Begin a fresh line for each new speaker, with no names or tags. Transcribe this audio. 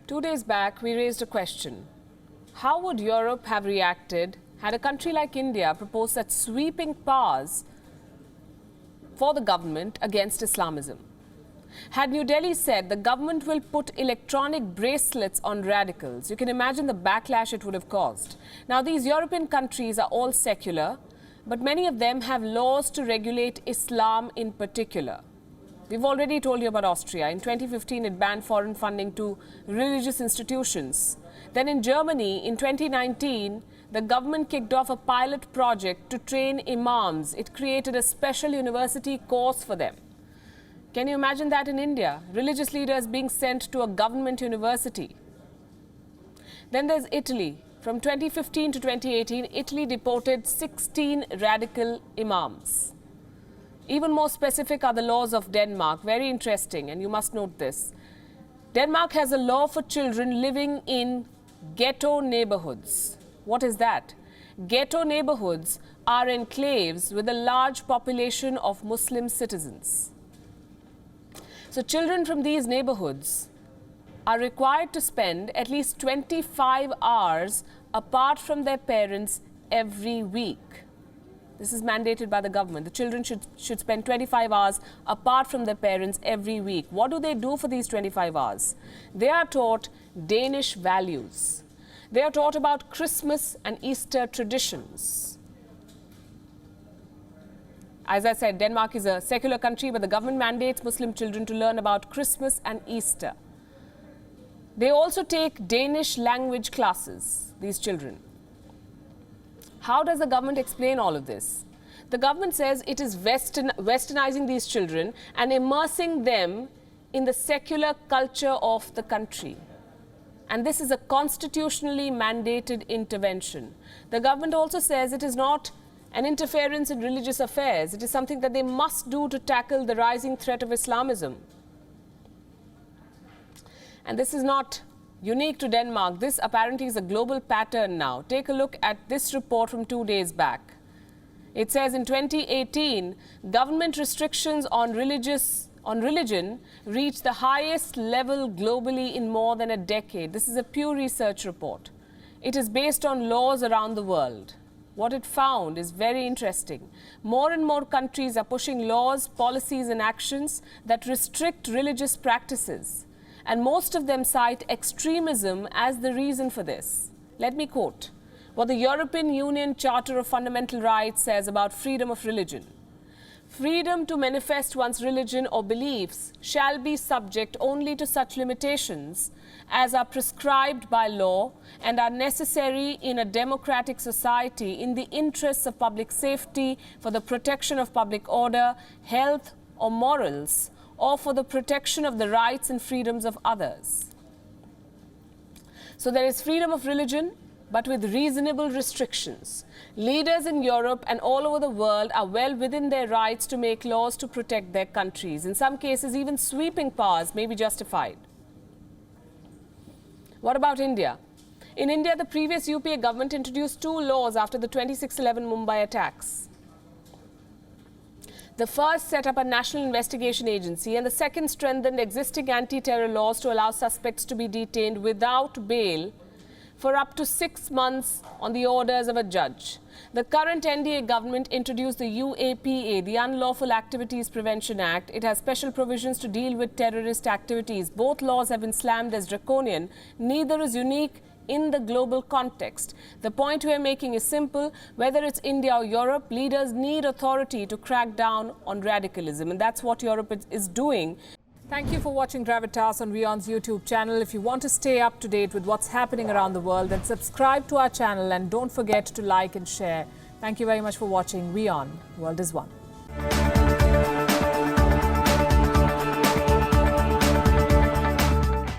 2 days back, we raised a question. How would Europe have reacted had a country like India proposed such sweeping powers for the government against Islamism? Had New Delhi said the government will put electronic bracelets on radicals, you can imagine the backlash it would have caused. Now, these European countries are all secular, but many of them have laws to regulate Islam in particular. We've already told you about Austria. In 2015, it banned foreign funding to religious institutions. Then in Germany, in 2019, the government kicked off a pilot project to train imams. It created a special university course for them. Can you imagine that in India? Religious leaders being sent to a government university. Then there's Italy. From 2015 to 2018, Italy deported 16 radical imams. Even more specific are the laws of Denmark. Very interesting, and you must note this. Denmark has a law for children living in ghetto neighborhoods. What is that? Ghetto neighborhoods are enclaves with a large population of Muslim citizens. So children from these neighborhoods are required to spend at least 25 hours apart from their parents every week. This is mandated by the government. The children should spend 25 hours apart from their parents every week. What do they do for these 25 hours? They are taught Danish values. They are taught about Christmas and Easter traditions. As I said, Denmark is a secular country, but the government mandates Muslim children to learn about Christmas and Easter. They also take Danish language classes, these children. How does the government explain all of this? The government says it is westernizing these children and immersing them in the secular culture of the country. And this is a constitutionally mandated intervention. The government also says it is not an interference in religious affairs. It is something that they must do to tackle the rising threat of Islamism. And this is not unique to Denmark. This apparently is a global pattern now. Take a look at this report from 2 days back. It says in 2018, government restrictions on religion reached the highest level globally in more than a decade. This is a Pew Research report. It is based on laws around the world. What it found is very interesting. More and more countries are pushing laws, policies, and actions that restrict religious practices. And most of them cite extremism as the reason for this. Let me quote what the European Union Charter of Fundamental Rights says about freedom of religion. Freedom to manifest one's religion or beliefs shall be subject only to such limitations as are prescribed by law and are necessary in a democratic society in the interests of public safety, for the protection of public order, health, or morals, or for the protection of the rights and freedoms of others. So there is freedom of religion, but with reasonable restrictions. Leaders in Europe and all over the world are well within their rights to make laws to protect their countries. In some cases, even sweeping powers may be justified. What about India? In India, the previous UPA government introduced 2 laws after the 26/11 Mumbai attacks. The first set up a national investigation agency, and the second strengthened existing anti-terror laws to allow suspects to be detained without bail for up to 6 months on the orders of a judge. The current NDA government introduced the UAPA, the Unlawful Activities Prevention Act. It has special provisions to deal with terrorist activities. Both laws have been slammed as draconian. Neither is unique in the global context. The point we are making is simple. Whether it's India or Europe, leaders need authority to crack down on radicalism, and that's what Europe is doing. Thank you for watching Gravitas on WION's YouTube channel. If you want to stay up to date with what's happening around the world, then subscribe to our channel and don't forget to like and share. Thank you very much for watching WION. World is One.